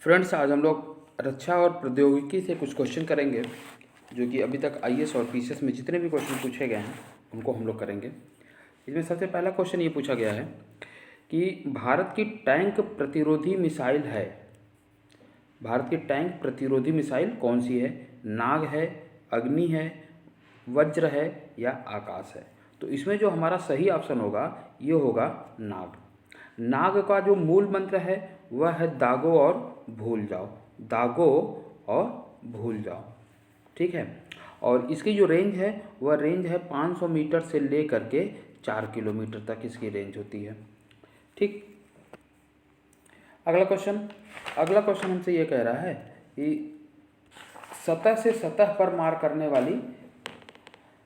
Friends, आज हम लोग रक्षा और प्रौद्योगिकी से कुछ क्वेश्चन करेंगे जो कि अभी तक आईएएस और पीसीएस में जितने भी क्वेश्चन पूछे गए हैं उनको हम लोग करेंगे। इसमें सबसे पहला क्वेश्चन ये पूछा गया है कि भारत की टैंक प्रतिरोधी मिसाइल है, भारत की टैंक प्रतिरोधी मिसाइल कौन सी है? नाग है, अग्नि है, वज्र है या आकाश है? तो इसमें जो हमारा सही ऑप्शन होगा ये होगा नाग। नाग का जो मूल मंत्र है वह है दागो और भूल जाओ, दागो और भूल जाओ। ठीक है, और इसकी जो रेंज है वह रेंज है 500 मीटर से ले करके 4 किलोमीटर तक इसकी रेंज होती है। ठीक, अगला क्वेश्चन हमसे ये कह रहा है कि सतह से सतह पर मार करने वाली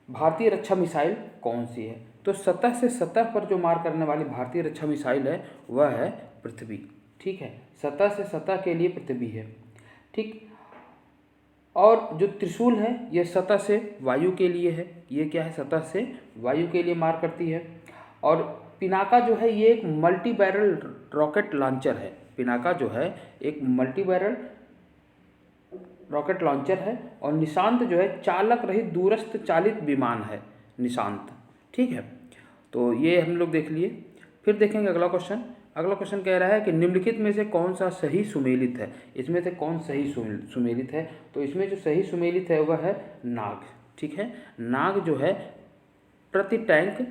भारतीय रक्षा मिसाइल कौन सी है? तो सतह से सतह पर जो मार करने वाली भारतीय रक्षा मिसाइल है वह है पृथ्वी। ठीक है, सतह से सतह के लिए पृथ्वी है। ठीक, और जो त्रिशूल है ये सतह से वायु के लिए है। ये क्या है? सतह से वायु के लिए मार करती है। और पिनाका जो है ये एक मल्टी बैरल रॉकेट लॉन्चर है। पिनाका जो है एक मल्टी बैरल रॉकेट लॉन्चर है। और निशांत जो है चालक रहित दूरस्थ चालित विमान है, निशांत। ठीक है, तो ये हम लोग देख लिए। फिर देखेंगे अगला क्वेश्चन कह रहा है कि निम्नलिखित में से कौन सा सही सुमेलित है? इसमें से कौन सही सुमेलित है? तो इसमें जो सही सुमेलित है वह है नाग। ठीक है, नाग जो है प्रति टैंक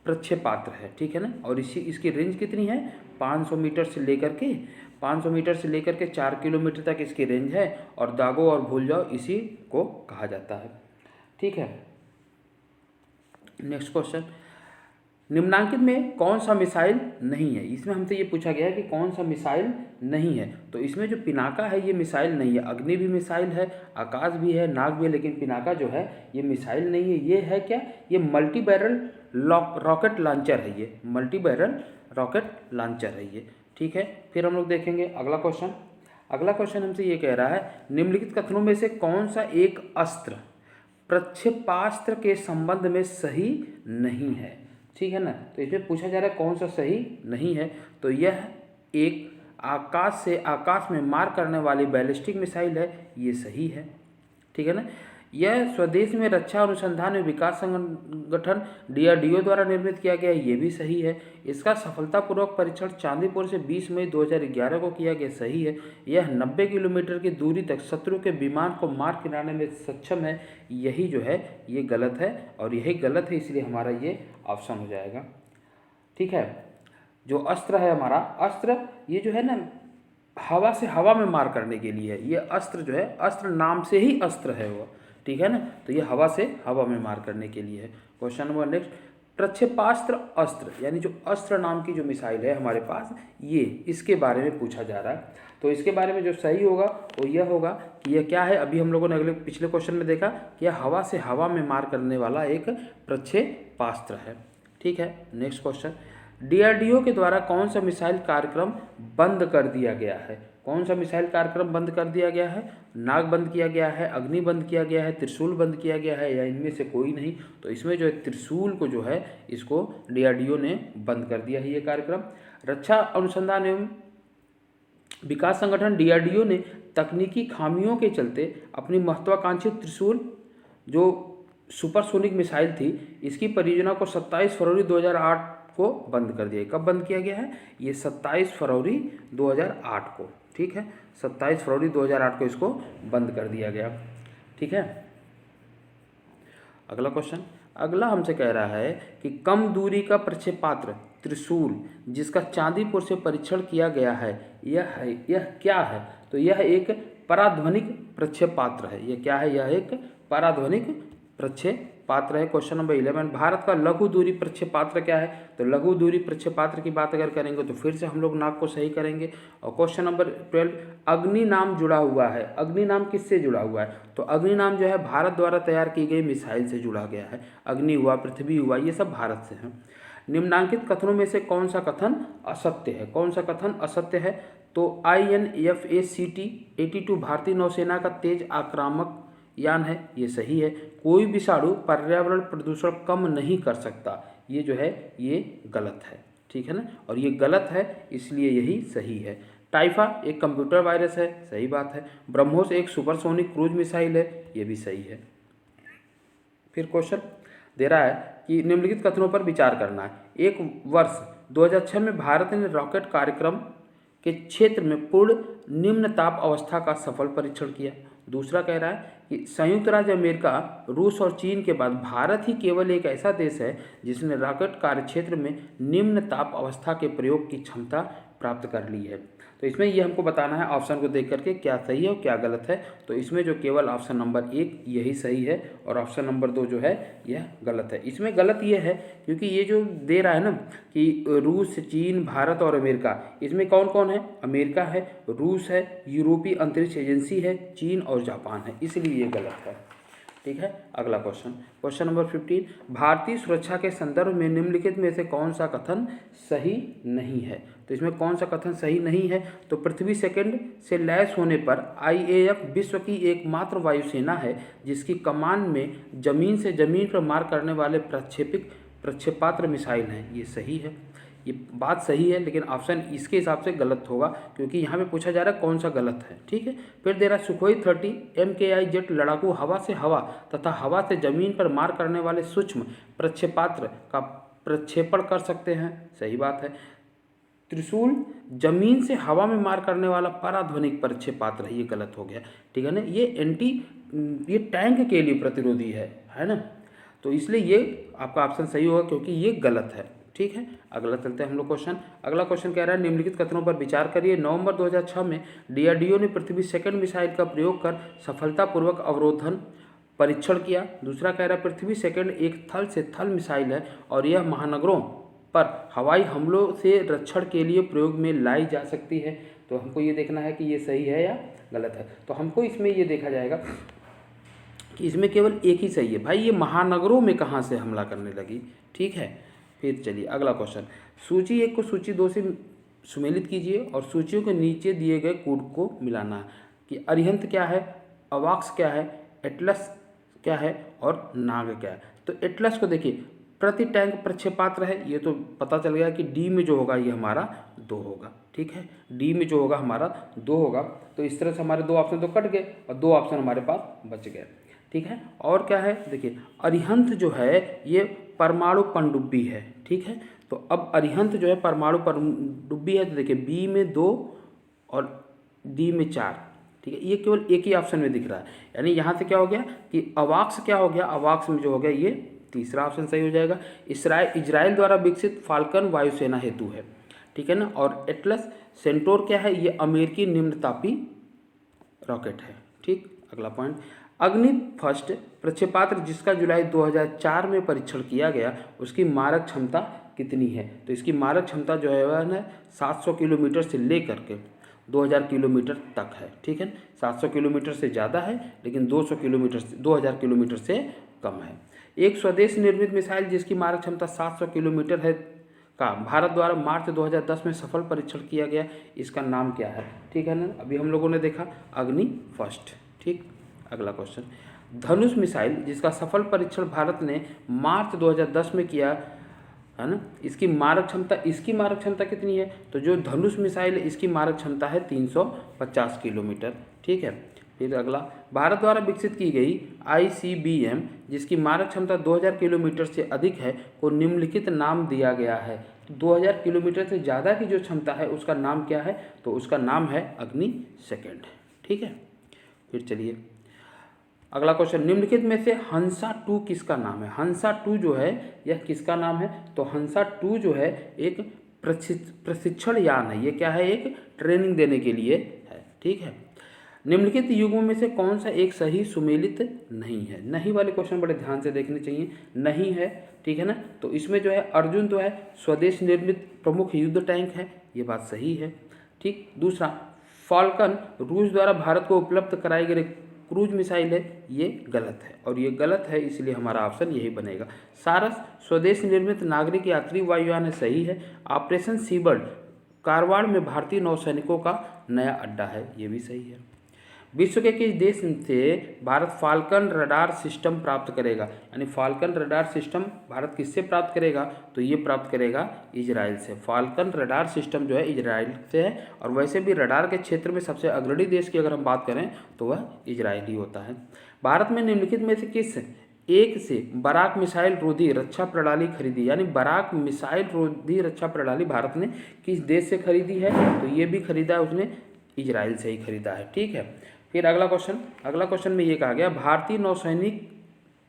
प्रक्षेपात्र है। ठीक है ना, और इसकी रेंज कितनी है? 500 मीटर से लेकर के 4 किलोमीटर तक इसकी रेंज है। और दागो और भूल जाओ इसी को कहा जाता है। ठीक है, नेक्स्ट क्वेश्चन, निम्नांकित में कौन सा मिसाइल नहीं है? इसमें हमसे ये पूछा गया है कि कौन सा मिसाइल नहीं है। तो इसमें जो पिनाका है ये मिसाइल नहीं है। अग्नि भी मिसाइल है, आकाश भी है, नाग भी है, लेकिन पिनाका जो है ये मिसाइल नहीं है। ये है क्या? ये मल्टी बैरल रॉकेट लॉन्चर है। ये मल्टी बैरल रॉकेट लॉन्चर है ये। ठीक है, फिर हम लोग देखेंगे अगला क्वेश्चन हमसे ये कह रहा है निम्नलिखित कथनों में से कौन सा एक अस्त्र प्रक्षेपास्त्र के संबंध में सही नहीं है? ठीक है ना, तो इसमें पूछा जा रहा है कौन सा सही नहीं है। तो यह एक आकाश में मार करने वाली बैलिस्टिक मिसाइल है, ये सही है। ठीक है ना, यह स्वदेश में रक्षा अनुसंधान एवं विकास संगठन DRDO द्वारा निर्मित किया गया है, ये भी सही है। इसका सफलतापूर्वक परीक्षण चांदीपुर से 20 मई 2011 को किया गया, सही है। यह 90 किलोमीटर की दूरी तक शत्रु के विमान को मार गिराने में सक्षम है, यही जो है ये गलत है। और यही गलत है, इसलिए हमारा ये ऑप्शन हो जाएगा। ठीक है, जो अस्त्र है हमारा अस्त्र, ये जो है ना हवा से हवा में मार करने के लिए है। ये अस्त्र जो है, अस्त्र नाम से ही अस्त्र है वो। ठीक है ना, तो ये हवा से हवा में मार करने के लिए है। क्वेश्चन नंबर नेक्स्ट, प्रक्षेपास्त्र अस्त्र यानी जो अस्त्र नाम की जो मिसाइल है हमारे पास, ये इसके बारे में पूछा जा रहा है। तो इसके बारे में जो सही होगा वो यह होगा कि यह क्या है? अभी हम लोगों ने पिछले क्वेश्चन में देखा कि यह हवा से हवा में मार करने वाला एक प्रक्षेपास्त्र है। ठीक है, नेक्स्ट क्वेश्चन, DRDO के द्वारा कौन सा मिसाइल कार्यक्रम बंद कर दिया गया है? कौन सा मिसाइल कार्यक्रम बंद कर दिया गया है? नाग बंद किया गया है, अग्नि बंद किया गया है, त्रिशूल बंद किया गया है, या इनमें से कोई नहीं? तो इसमें जो है त्रिशूल को जो है इसको DRDO ने बंद कर दिया है ये कार्यक्रम। रक्षा अनुसंधान एवं विकास संगठन DRDO ने तकनीकी खामियों के चलते अपनी महत्वाकांक्षी त्रिशूल जो सुपरसोनिक मिसाइल थी इसकी परियोजना को 27 फरवरी 2008 को बंद कर दिया। कब बंद किया गया है? ये 27 फरवरी 2008 को। ठीक है, 27 फरवरी 2008 को इसको बंद कर दिया गया। ठीक है, अगला हमसे कह रहा है कि कम दूरी का प्रक्षेपास्त्र त्रिशूल जिसका चांदीपुर से परीक्षण किया गया है यह क्या है? तो यह एक पराध्वनिक प्रक्षेपास्त्र है। यह क्या है? यह एक पराध्वनिक प्रक्षेपास्त्र है। क्वेश्चन नंबर 11, भारत का लघु दूरी प्रक्षेपास्त्र क्या है? तो लघु दूरी प्रक्षेपास्त्र की बात अगर करेंगे तो फिर से हम लोग नाग को सही करेंगे। और क्वेश्चन नंबर 12, अग्नि नाम जुड़ा हुआ है। अग्नि नाम किससे जुड़ा हुआ है? तो अग्नि नाम जो है भारत द्वारा तैयार की गई मिसाइल से जुड़ा गया है। अग्नि हुआ, पृथ्वी हुआ, ये सब भारत से है। निम्नांकित कथनों में से कौन सा कथन असत्य है? कौन सा कथन असत्य है? तो INFACT-82 भारतीय नौसेना का तेज आक्रामक यान है, ये सही है। कोई विषाणु पर्यावरण प्रदूषण कम नहीं कर सकता, ये जो है ये गलत है। ठीक है ना, और ये गलत है इसलिए यही सही है। टाइफा एक कंप्यूटर वायरस है, सही बात है। ब्रह्मोस एक सुपरसोनिक क्रूज मिसाइल है, ये भी सही है। फिर क्वेश्चन दे रहा है कि निम्नलिखित कथनों पर विचार करना है। एक वर्ष 2006 में भारत ने रॉकेट कार्यक्रम के क्षेत्र में पूर्ण निम्न ताप अवस्था का सफल परीक्षण किया। दूसरा कह रहा है कि संयुक्त राज्य अमेरिका, रूस और चीन के बाद भारत ही केवल एक ऐसा देश है जिसने रॉकेट कार्यक्षेत्र में निम्न ताप अवस्था के प्रयोग की क्षमता प्राप्त कर ली है। तो इसमें ये हमको बताना है ऑप्शन को देख करके क्या सही है और क्या गलत है। तो इसमें जो केवल ऑप्शन नंबर 1 यही सही है और ऑप्शन नंबर 2 जो है यह गलत है। इसमें गलत ये है क्योंकि ये जो दे रहा है ना कि रूस, चीन, भारत और अमेरिका, इसमें कौन कौन है? अमेरिका है, रूस है, यूरोपीय अंतरिक्ष एजेंसी है, चीन और जापान है, इसलिए ये गलत है। ठीक है, अगला क्वेश्चन नंबर 15, भारतीय सुरक्षा के संदर्भ में निम्नलिखित में से कौन सा कथन सही नहीं है? तो इसमें कौन सा कथन सही नहीं है? तो पृथ्वी सेकंड से लैस होने पर IAF विश्व की एकमात्र वायुसेना है जिसकी कमान में जमीन से जमीन पर मार करने वाले प्रक्षेपास्त्र मिसाइल हैं, ये सही है, ये बात सही है, लेकिन ऑप्शन इसके हिसाब से गलत होगा क्योंकि यहाँ पे पूछा जा रहा है कौन सा गलत है। ठीक है, फिर दे रहा है सुखोई 30 MKI जेट लड़ाकू हवा से हवा तथा हवा से जमीन पर मार करने वाले सूक्ष्म प्रक्षेपास्त्र का प्रक्षेपण कर सकते हैं, सही बात है। त्रिशूल जमीन से हवा में मार करने वाला पराध्वनिक प्रक्षेपास्त्र है, ये गलत हो गया। ठीक है ना, ये टैंक के लिए प्रतिरोधी है ना, तो इसलिए ये आपका ऑप्शन सही होगा क्योंकि ये गलत है। ठीक है, अगला चलते हैं हम लोग क्वेश्चन। अगला क्वेश्चन कह रहा है निम्नलिखित कथनों पर विचार करिए। नवंबर 2006 में DRDO ने पृथ्वी सेकंड मिसाइल का प्रयोग कर सफलतापूर्वक अवरोधन परीक्षण किया। दूसरा कह रहा है पृथ्वी सेकंड एक थल से थल मिसाइल है और यह महानगरों पर हवाई हमलों से रक्षण के लिए प्रयोग में लाई जा सकती है। तो हमको ये देखना है कि ये सही है या गलत है। तो हमको इसमें ये देखा जाएगा कि इसमें केवल एक ही सही है। भाई ये महानगरों में कहाँ से हमला करने लगी? ठीक है, फिर चलिए अगला क्वेश्चन। सूची 1 को सूची 2 से सुमेलित कीजिए और सूचियों के नीचे दिए गए कोड को मिलाना है कि अरिहंत क्या है, अवाक्स क्या है, एटलस क्या है और नाग क्या है। तो एटलस को देखिए प्रति टैंक प्रक्षेपास्त्र है, ये तो पता चल गया कि डी में जो होगा ये हमारा 2 होगा। ठीक है, डी में जो होगा हमारा 2 होगा। तो इस तरह से हमारे 2 ऑप्शन तो कट गए और 2 ऑप्शन हमारे पास बच गए। ठीक है, और क्या है देखिए अरिहंत जो है ये परमाणु पनडुब्बी है। ठीक है, तो अब अरिहंत जो है परमाणु पनडुब्बी है, तो देखिए बी में 2 और डी में 4। ठीक है, ये केवल एक ही ऑप्शन में दिख रहा है, यानी यहाँ से क्या हो गया कि अवाक्स क्या हो गया, अवाक्स में जो हो गया ये तीसरा ऑप्शन सही हो जाएगा। इजराइल द्वारा विकसित फाल्कन वायुसेना हेतु है। ठीक है ना, और एटलस सेंटोर क्या है, ये अमेरिकी निम्नतापी रॉकेट है। ठीक, अगला पॉइंट, अग्नि फर्स्ट प्रक्षेपास्त्र जिसका जुलाई 2004 में परीक्षण किया गया उसकी मारक क्षमता कितनी है? तो इसकी मारक क्षमता जो है वह 700 किलोमीटर से लेकर के 2000 किलोमीटर तक है। ठीक है, 700 किलोमीटर से ज़्यादा है लेकिन 200 किलोमीटर से 2000 किलोमीटर से कम है। एक स्वदेश निर्मित मिसाइल जिसकी मारक क्षमता 700 किलोमीटर है का भारत द्वारा मार्च 2010 में सफल परीक्षण किया गया, इसका नाम क्या है? ठीक है ना, अभी हम लोगों ने देखा अग्नि फर्स्ट। ठीक, अगला क्वेश्चन, धनुष मिसाइल जिसका सफल परीक्षण भारत ने मार्च 2010 में किया है ना, इसकी मारक क्षमता कितनी है? तो जो धनुष मिसाइल है इसकी मारक क्षमता है 350 किलोमीटर। ठीक है, फिर अगला, भारत द्वारा विकसित की गई ICBM जिसकी मारक क्षमता 2000 किलोमीटर से अधिक है को निम्नलिखित नाम दिया गया है। तो 2000 किलोमीटर से ज़्यादा की जो क्षमता है उसका नाम क्या है? तो उसका नाम है अग्नि सेकंड। ठीक है, फिर चलिए अगला क्वेश्चन, निम्नलिखित में से हंसा 2 किसका नाम है? हंसा 2 जो है यह किसका नाम है? तो हंसा 2 जो है एक प्रशिक्षण यान है। ये क्या है? एक ट्रेनिंग देने के लिए है। ठीक है, निम्नलिखित युगों में से कौन सा एक सही सुमेलित नहीं है? नहीं वाले क्वेश्चन बड़े ध्यान से देखने चाहिए। नहीं है, ठीक है ना, तो इसमें जो है अर्जुन तो है स्वदेश निर्मित प्रमुख युद्ध टैंक है, ये बात सही है। ठीक, दूसरा फाल्कन रूस द्वारा भारत को उपलब्ध कराए गए क्रूज मिसाइल है, ये गलत है और ये गलत है इसलिए हमारा ऑप्शन यही बनेगा। सारस स्वदेश निर्मित नागरिक यात्री वायुयान है, सही है। ऑपरेशन सीबर्ड कारवाड़ में भारतीय नौसैनिकों का नया अड्डा है, ये भी सही है। विश्व के किस देश से भारत फाल्कन रडार सिस्टम प्राप्त करेगा? यानी फाल्कन रडार सिस्टम भारत किससे प्राप्त करेगा? तो ये प्राप्त करेगा इजराइल से। फाल्कन रडार सिस्टम जो है इजराइल से है, और वैसे भी रडार के क्षेत्र में सबसे अग्रणी देश की अगर हम बात करें तो वह इजराइल ही होता है। भारत में निम्नलिखित में से किस एक से बराक मिसाइल रोधी रक्षा प्रणाली खरीदी? यानी बराक मिसाइल रोधी रक्षा प्रणाली भारत ने किस देश से खरीदी है? तो ये भी खरीदा है उसने इजराइल से ही खरीदा है। ठीक है, फिर अगला क्वेश्चन में ये कहा गया, भारतीय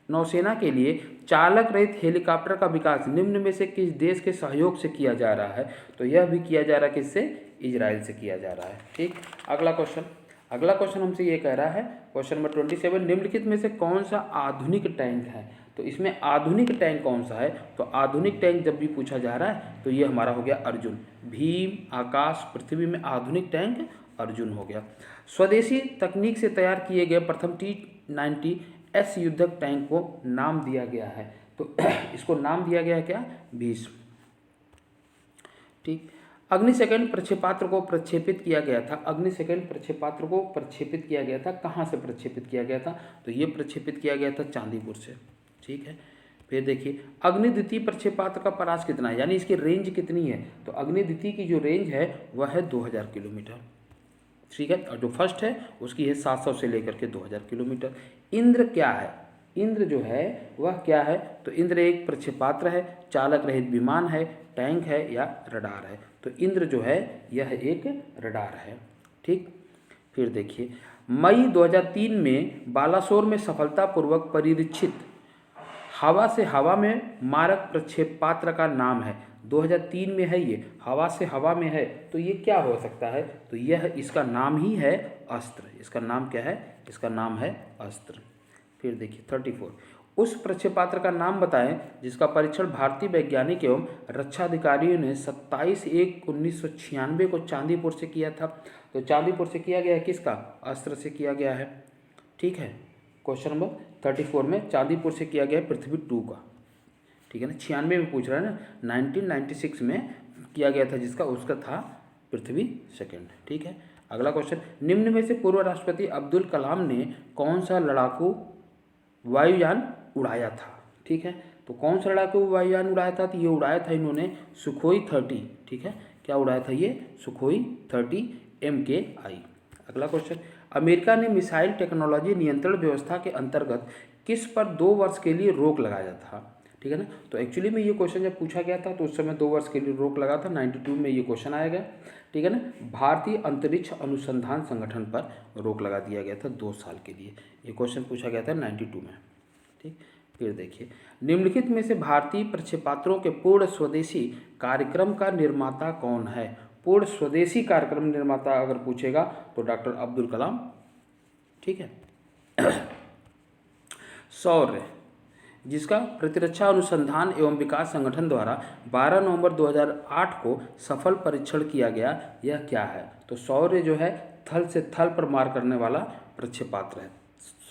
नौसेना के लिए चालक रहित हेलीकॉप्टर का विकास निम्न में से किस देश के सहयोग से किया जा रहा है? तो यह भी किया जा रहा है किससे? इजराइल से किया जा रहा है। ठीक, अगला क्वेश्चन हमसे ये कह रहा है, क्वेश्चन नंबर 27, निम्नलिखित में से कौन सा आधुनिक टैंक है? तो इसमें आधुनिक टैंक कौन सा है? तो आधुनिक टैंक जब भी पूछा जा रहा है तो ये हमारा हो गया अर्जुन। भीम, आकाश, पृथ्वी में आधुनिक टैंक अर्जुन हो गया। स्वदेशी तकनीक से तैयार किए गए प्रथम T-90S युद्धक टैंक को नाम दिया गया है। तो इसको नाम दिया गया है क्या? भीष्म। ठीक, अग्नि सेकंड प्रक्षेपास्त्र को प्रक्षेपित किया गया था। अग्नि सेकंड प्रक्षेपास्त्र को प्रक्षेपित किया गया था, कहाँ से प्रक्षेपित किया गया था? तो ये प्रक्षेपित किया गया था चांदीपुर से। ठीक है, फिर देखिए अग्नि द्वितीय प्रक्षेपास्त्र का परास कितना है, यानी इसकी रेंज कितनी है? तो अग्नि द्वितीय की जो रेंज है वह है 2000 किलोमीटर। ठीक है, और जो फर्स्ट है उसकी है 700 से लेकर के 2000 किलोमीटर। इंद्र क्या है? इंद्र जो है वह क्या है? तो इंद्र एक प्रक्षेपास्त्र है, चालक रहित विमान है, टैंक है या रडार है? तो इंद्र जो है यह एक रडार है। ठीक, फिर देखिए मई 2003 में बालासोर में सफलतापूर्वक परीक्षित हवा से हवा में मारक प्रक्षेपास्त्र का नाम है। 2003 में है ये, हवा से हवा में है, तो ये क्या हो सकता है? तो यह इसका नाम ही है अस्त्र। इसका नाम क्या है? इसका नाम है अस्त्र। फिर देखिए 34, उस प्रक्षेपास्त्र का नाम बताएं जिसका परीक्षण भारतीय वैज्ञानिक एवं रक्षा अधिकारियों ने 27/1/1996 को चांदीपुर से किया था। तो चांदीपुर से किया गया है किसका? अस्त्र से किया गया है। ठीक है, क्वेश्चन नंबर 34 में चांदीपुर से किया गया पृथ्वी 2 का। ठीक है ना, 96 में पूछ रहा है ना, 1996 में किया गया था जिसका, उसका था पृथ्वी सेकंड। ठीक है, अगला क्वेश्चन, निम्न में से पूर्व राष्ट्रपति अब्दुल कलाम ने कौन सा लड़ाकू वायुयान उड़ाया था? ठीक है, तो कौन सा लड़ाकू वायुयान उड़ाया था? तो ये उड़ाया था इन्होंने सुखोई 30। ठीक है, क्या उड़ाया था ये? Sukhoi 30 MKI। अगला क्वेश्चन, अमेरिका ने मिसाइल टेक्नोलॉजी नियंत्रण व्यवस्था के अंतर्गत किस पर 2 वर्ष के लिए रोक लगाया था? ठीक है ना, तो एक्चुअली में ये क्वेश्चन जब पूछा गया था तो उस समय 2 वर्ष के लिए रोक लगा था। 92 में ये क्वेश्चन आया गया। ठीक है ना, भारतीय अंतरिक्ष अनुसंधान संगठन पर रोक लगा दिया गया था 2 साल के लिए। ये क्वेश्चन पूछा गया था 92 में। ठीक, फिर देखिए निम्नलिखित में से भारतीय प्रक्षेपास्त्रों के पूर्ण स्वदेशी कार्यक्रम का निर्माता कौन है? पूर्ण स्वदेशी कार्यक्रम निर्माता अगर पूछेगा तो डॉक्टर अब्दुल कलाम। ठीक है, सौर्य, जिसका प्रतिरक्षा अनुसंधान एवं विकास संगठन द्वारा 12 नवंबर 2008 को सफल परीक्षण किया गया, यह क्या है? तो सौर्य जो है थल से थल पर मार करने वाला प्रक्षेपास्त्र है।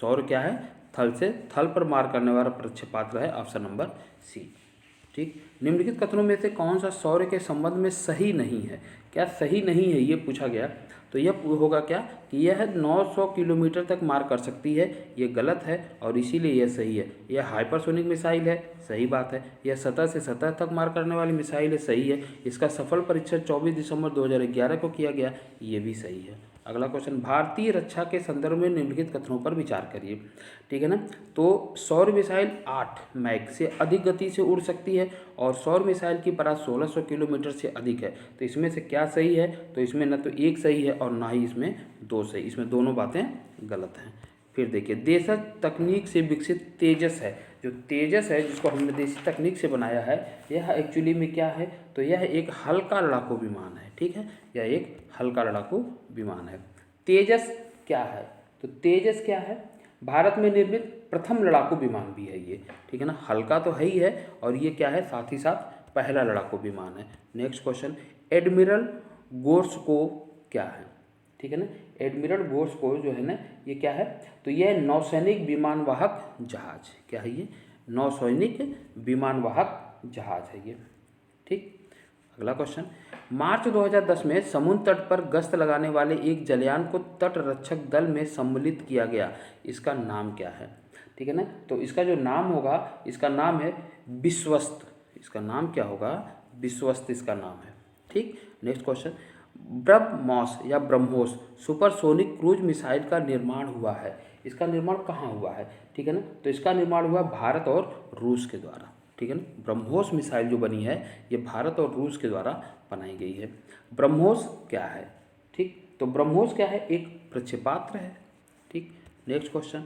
सौर्य क्या है? थल से थल पर मार करने वाला प्रक्षेपास्त्र है, ऑप्शन नंबर सी। ठीक, निम्नलिखित कथनों में से कौन सा सौर्य के संबंध में सही नहीं है? क्या सही नहीं है ये पूछा गया, तो यह होगा क्या कि यह 900 किलोमीटर तक मार कर सकती है, ये गलत है और इसीलिए यह सही है। यह हाइपरसोनिक मिसाइल है, सही बात है। यह सतह से सतह तक मार करने वाली मिसाइल है, सही है। इसका सफल परीक्षण 24 दिसंबर 2011 को किया गया, ये भी सही है। अगला क्वेश्चन, भारतीय रक्षा के संदर्भ में निम्नलिखित कथनों पर विचार करिए। ठीक है ना, तो सौर मिसाइल 8 मैक से अधिक गति से उड़ सकती है और सौर मिसाइल की परास 1600 किलोमीटर से अधिक है। तो इसमें से क्या सही है? तो इसमें न तो एक सही है और ना ही इसमें 2 सही, इसमें दोनों बातें गलत हैं। फिर देखिए देशज तकनीक से विकसित तेजस है। जो तेजस है जिसको हमने देसी तकनीक से बनाया है, यह एक्चुअली में क्या है? तो यह एक हल्का लड़ाकू विमान है। ठीक है, यह एक हल्का लड़ाकू विमान है। तेजस क्या है? तो तेजस क्या है? भारत में निर्मित प्रथम लड़ाकू विमान भी है ये। ठीक है ना, हल्का तो है ही है और ये क्या है? साथ ही साथ पहला लड़ाकू विमान है। नेक्स्ट क्वेश्चन, एडमिरल गोर्सकोव क्या है? ठीक है ना, एडमिरल गोर्सकोव जो है ना, ये क्या है? तो यह नौसैनिक विमान वाहक जहाज। क्या है ये? नौसैनिक विमान वाहक जहाज है ये। ठीक, अगला क्वेश्चन, मार्च 2010 में समुद्र तट पर गश्त लगाने वाले एक जलयान को तट रक्षक दल में सम्मिलित किया गया, इसका नाम क्या है? ठीक है ना, तो इसका जो नाम होगा, इसका नाम है विश्वस्त। इसका नाम क्या होगा? विश्वस्त इसका नाम है। ठीक, नेक्स्ट क्वेश्चन, ब्रह्मोस या ब्रह्मोस सुपरसोनिक क्रूज मिसाइल का निर्माण हुआ है, इसका निर्माण कहाँ हुआ है? ठीक है ना, तो इसका निर्माण हुआ भारत और रूस के द्वारा। ठीक है ना, ब्रह्मोस मिसाइल जो बनी है ये भारत और रूस के द्वारा बनाई गई है। ब्रह्मोस क्या है? ठीक, तो ब्रह्मोस क्या है? एक प्रक्षेपास्त्र है। ठीक, नेक्स्ट क्वेश्चन,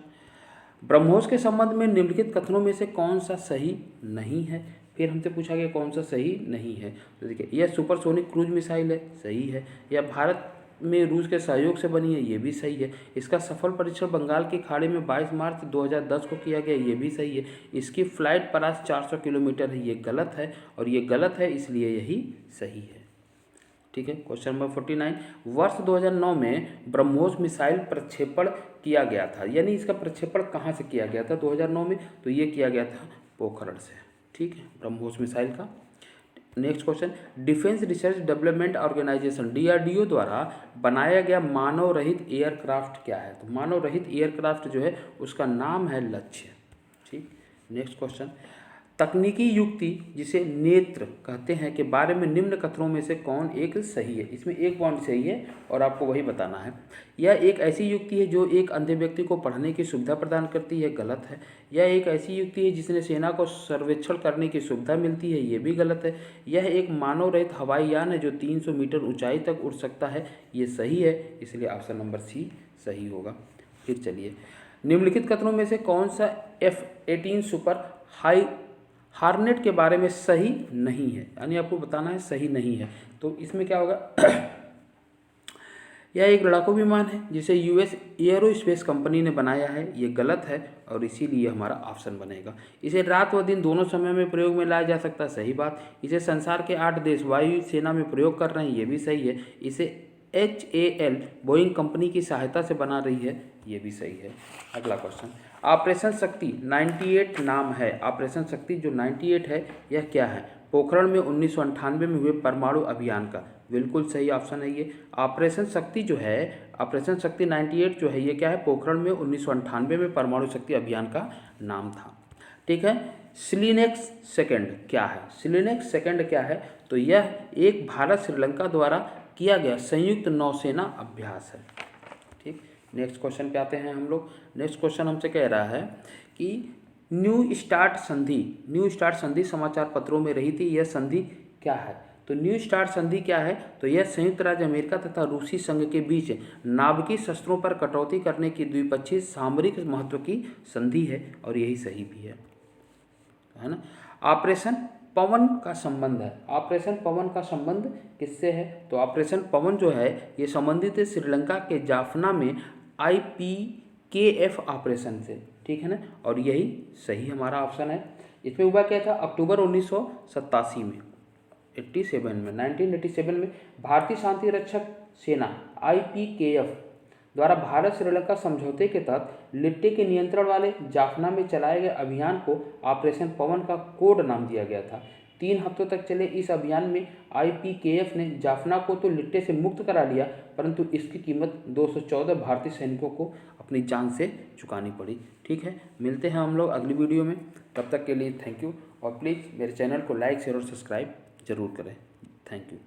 ब्रह्मोस के संबंध में निम्नलिखित कथनों में से कौन सा सही नहीं है? फिर हमसे पूछा गया कौन सा सही नहीं है। तो देखिए, यह सुपरसोनिक क्रूज मिसाइल है, सही है। यह भारत में रूस के सहयोग से बनी है, ये भी सही है। इसका सफल परीक्षण बंगाल की खाड़ी में 22 मार्च 2010 को किया गया, ये भी सही है। इसकी फ्लाइट परास 400 किलोमीटर है, ये गलत है, और ये गलत है इसलिए यही सही है। ठीक है, क्वेश्चन नंबर 49, वर्ष 2009 में ब्रह्मोस मिसाइल प्रक्षेपण किया गया था, यानी इसका प्रक्षेपण कहाँ से किया गया था 2009 में? तो ये किया गया था पोखरण से। ठीक है, ब्रह्मोस मिसाइल का। Next question, defence research development organisation DRDO द्वारा बनाया गया मानव रहित एयरक्राफ्ट क्या है? तो मानव रहित एयरक्राफ्ट जो है उसका नाम है लक्ष्य। ठीक, नेक्स्ट क्वेश्चन, तकनीकी युक्ति जिसे नेत्र कहते हैं के बारे में निम्न कथनों में से कौन एक सही है? इसमें एक पॉइंट सही है और आपको वही बताना है। यह एक ऐसी युक्ति है जो एक अंधे व्यक्ति को पढ़ने की सुविधा प्रदान करती है, गलत है। यह एक ऐसी युक्ति है जिसने सेना को सर्वेक्षण करने की सुविधा मिलती है, ये भी गलत है। यह एक मानव रहित हवाई यान है जो 300 मीटर ऊंचाई तक उड़ सकता है, ये सही है, इसलिए ऑप्शन नंबर सी सही होगा। फिर चलिए, निम्नलिखित कथनों में से कौन सा F-18 सुपर हार्नेट के बारे में सही नहीं है? यानी आपको बताना है सही नहीं है। तो इसमें क्या होगा? यह एक लड़ाकू विमान है जिसे US एयरोस्पेस कंपनी ने बनाया है, ये गलत है और इसीलिए हमारा ऑप्शन बनेगा। इसे रात व दिन दोनों समय में प्रयोग में लाया जा सकता है, सही बात। इसे संसार के 8 देश वायु सेना में प्रयोग कर रहे हैं, ये भी सही है। इसे HAL बोइंग कंपनी की सहायता से बना रही है, ये भी सही है। अगला क्वेश्चन, ऑपरेशन शक्ति 98 नाम है। ऑपरेशन शक्ति जो 98 है यह क्या है? पोखरण में 1998 में हुए परमाणु अभियान का, बिल्कुल सही ऑप्शन है ये। ऑपरेशन शक्ति जो है, ऑपरेशन शक्ति 98 जो है ये क्या है? पोखरण में 1998 में परमाणु शक्ति अभियान का नाम था। ठीक है, सिलिनेक्स सेकंड क्या है? सिलिनेक्स सेकंड क्या है? तो यह एक भारत श्रीलंका द्वारा किया गया संयुक्त नौसेना अभ्यास है। ठीक, नेक्स्ट क्वेश्चन पे आते हैं हम लोग। नेक्स्ट क्वेश्चन हमसे कह रहा है कि न्यू स्टार्ट संधि समाचार पत्रों में रही थी, यह संधि क्या है? तो न्यू स्टार्ट संधि क्या है? तो यह संयुक्त राज्य अमेरिका तथा रूसी संघ के बीच नाभिकीय शस्त्रों पर कटौती करने की द्विपक्षीय सामरिक महत्व की संधि है और यही सही भी है ना। ऑपरेशन पवन का संबंध है। ऑपरेशन पवन का संबंध किससे है? तो ऑपरेशन पवन जो है ये संबंधित है श्रीलंका के जाफना में IPKF ऑपरेशन से। ठीक है ना, और यही सही हमारा ऑप्शन है। इसमें हुआ क्या था? अक्टूबर 1987 में 1987 में भारतीय शांति रक्षक सेना IPKF द्वारा भारत श्रीलंका समझौते के तहत लिट्टे के नियंत्रण वाले जाफना में चलाए गए अभियान को ऑपरेशन पवन का कोड नाम दिया गया था। 3 हफ्तों तक चले इस अभियान में IPKF ने जाफना को तो लिट्टे से मुक्त करा लिया, परंतु इसकी कीमत 214 भारतीय सैनिकों को अपनी जान से चुकानी पड़ी। ठीक है, मिलते हैं हम लोग अगली वीडियो में, तब तक के लिए थैंक यू। और प्लीज़ मेरे चैनल को लाइक शेयर और सब्सक्राइब जरूर करें। Thank you.